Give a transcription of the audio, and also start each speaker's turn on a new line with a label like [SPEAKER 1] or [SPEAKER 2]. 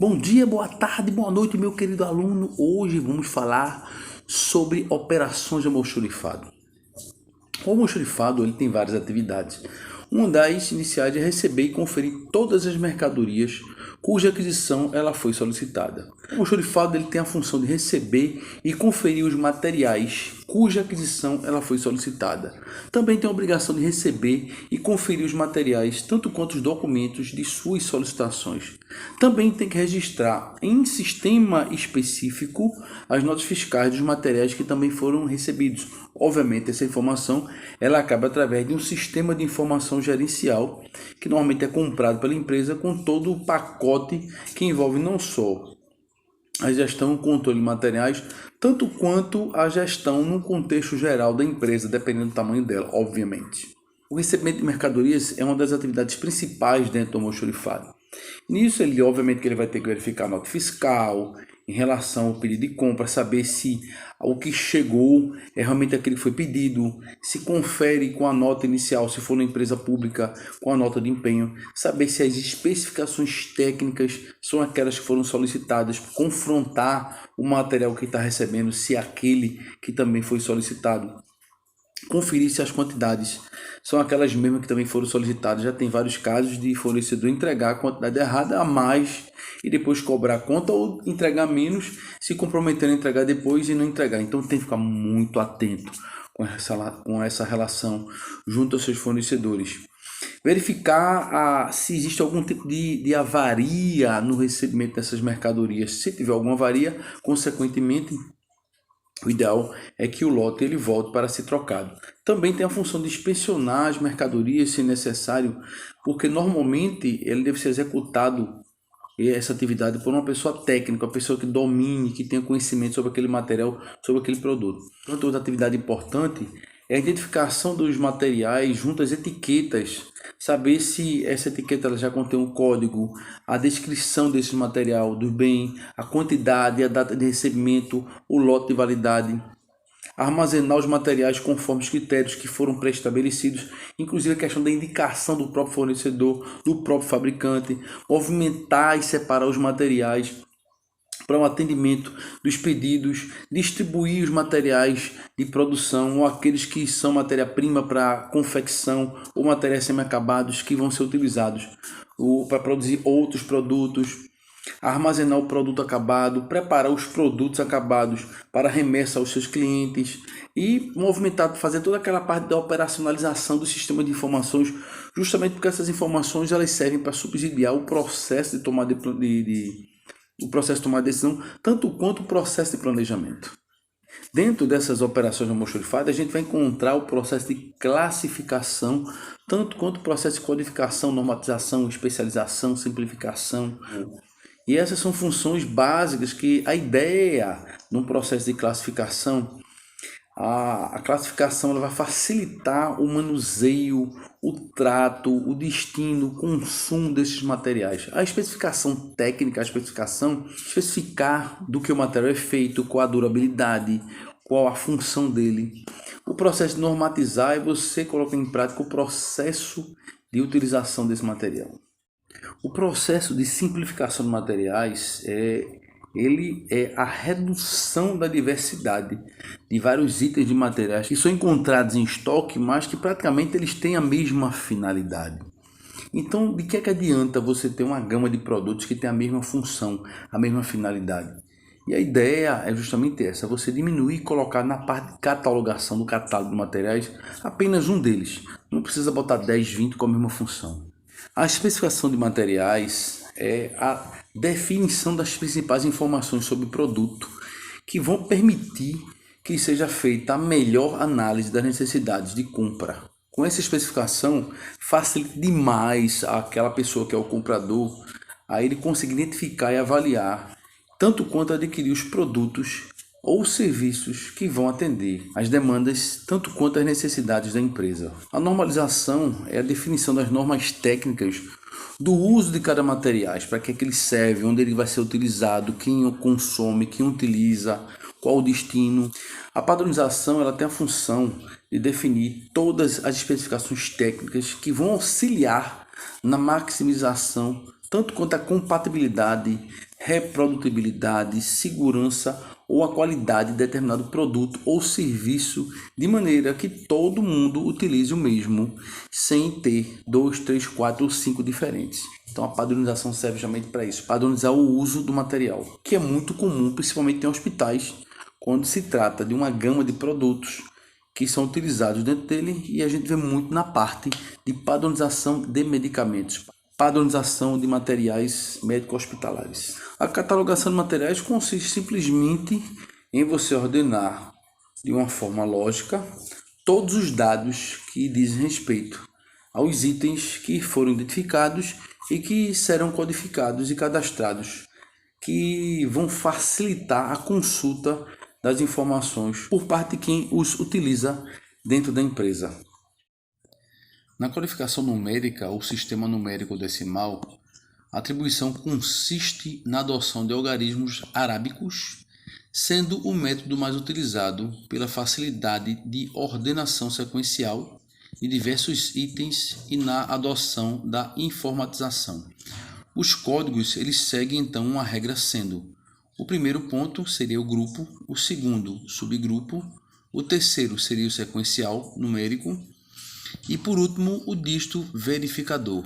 [SPEAKER 1] Bom dia, boa tarde, boa noite, meu querido aluno. Hoje vamos falar sobre operações de almoxarifado. O almoxarifado ele tem várias atividades. Uma das iniciais é receber e conferir todas as mercadorias cuja aquisição ela foi solicitada. O almoxarifado ele tem a função de receber e conferir os materiais cuja aquisição ela foi solicitada. Também tem a obrigação de receber e conferir os materiais, tanto quanto os documentos de suas solicitações. Também tem que registrar em sistema específico as notas fiscais dos materiais que também foram recebidos. Obviamente, essa informação ela acaba através de um sistema de informação gerencial que normalmente é comprado pela empresa com todo o pacote que envolve não só a gestão e controle de materiais, tanto quanto a gestão no contexto geral da empresa, dependendo do tamanho dela, obviamente. O recebimento de mercadorias é uma das atividades principais dentro do almoxarifado. Nisso, obviamente que ele vai ter que verificar a nota fiscal, em relação ao pedido de compra, saber se o que chegou é realmente aquele que foi pedido, se confere com a nota inicial, se for uma empresa pública, com a nota de empenho, saber se as especificações técnicas são aquelas que foram solicitadas, confrontar o material que está recebendo, se é aquele que também foi solicitado. Conferir se as quantidades são aquelas mesmas que também foram solicitadas. Já tem vários casos de fornecedor entregar a quantidade errada a mais e depois cobrar a conta, ou entregar menos, se comprometendo a entregar depois e não entregar. Então tem que ficar muito atento com essa relação junto aos seus fornecedores. Verificar se existe algum tipo de avaria no recebimento dessas mercadorias. Se tiver alguma avaria, consequentemente, o ideal é que o lote ele volte para ser trocado. Também tem a função de inspecionar as mercadorias se necessário, porque normalmente ele deve ser executado, essa atividade, por uma pessoa técnica, uma pessoa que domine, que tenha conhecimento sobre aquele material, sobre aquele produto. Outra atividade importante é a identificação dos materiais junto às etiquetas, saber se essa etiqueta ela já contém um código, a descrição desse material, do bem, a quantidade, a data de recebimento, o lote de validade. Armazenar os materiais conforme os critérios que foram pré-estabelecidos, inclusive a questão da indicação do próprio fornecedor, do próprio fabricante, movimentar e separar os materiais para o atendimento dos pedidos, distribuir os materiais de produção ou aqueles que são matéria-prima para confecção ou materiais semi-acabados que vão ser utilizados para produzir outros produtos, armazenar o produto acabado, preparar os produtos acabados para remessa aos seus clientes e movimentar, fazer toda aquela parte da operacionalização do sistema de informações, justamente porque essas informações elas servem para subsidiar o processo de tomada o processo de tomar decisão, tanto quanto o processo de planejamento. Dentro dessas operações de almoxarifado, a gente vai encontrar o processo de classificação, tanto quanto o processo de codificação, normatização, especialização, simplificação. E essas são funções básicas que a ideia num processo de classificação, a classificação ela vai facilitar o manuseio, o trato, o destino, o consumo desses materiais. A especificação técnica, a especificar do que o material é feito, qual a durabilidade, qual a função dele. O processo de normatizar é você colocar em prática o processo de utilização desse material. O processo de simplificação de materiais ele é a redução da diversidade de vários itens de materiais que são encontrados em estoque, mas que praticamente eles têm a mesma finalidade. Então, de que adianta você ter uma gama de produtos que tem a mesma função, a mesma finalidade? E a ideia é justamente essa, você diminuir e colocar na parte de catalogação do catálogo de materiais apenas um deles. Não precisa botar 10, 20 com a mesma função. A especificação de materiais é a definição das principais informações sobre o produto que vão permitir que seja feita a melhor análise das necessidades de compra. Com essa especificação, facilita demais aquela pessoa que é o comprador a ele conseguir identificar e avaliar, tanto quanto adquirir os produtos ou serviços que vão atender às demandas, tanto quanto às necessidades da empresa. A normalização é a definição das normas técnicas do uso de cada material, para que ele serve, onde ele vai ser utilizado, quem o consome, quem utiliza, qual o destino. A padronização ela tem a função de definir todas as especificações técnicas que vão auxiliar na maximização tanto quanto a compatibilidade, reprodutibilidade, segurança ou a qualidade de determinado produto ou serviço, de maneira que todo mundo utilize o mesmo, sem ter 2, 3, 4 ou 5 diferentes. Então a padronização serve justamente para isso, padronizar o uso do material, que é muito comum, principalmente em hospitais, quando se trata de uma gama de produtos que são utilizados dentro dele, e a gente vê muito na parte de padronização de medicamentos, padronização de materiais médico-hospitalares. A catalogação de materiais consiste simplesmente em você ordenar de uma forma lógica todos os dados que dizem respeito aos itens que foram identificados e que serão codificados e cadastrados, que vão facilitar a consulta das informações por parte de quem os utiliza dentro da empresa. Na codificação numérica ou sistema numérico decimal, a atribuição consiste na adoção de algarismos arábicos, sendo o método mais utilizado pela facilidade de ordenação sequencial de diversos itens e na adoção da informatização. Os códigos eles seguem então uma regra sendo: o primeiro ponto seria o grupo, o segundo subgrupo, o terceiro seria o sequencial numérico e por último o dígito verificador.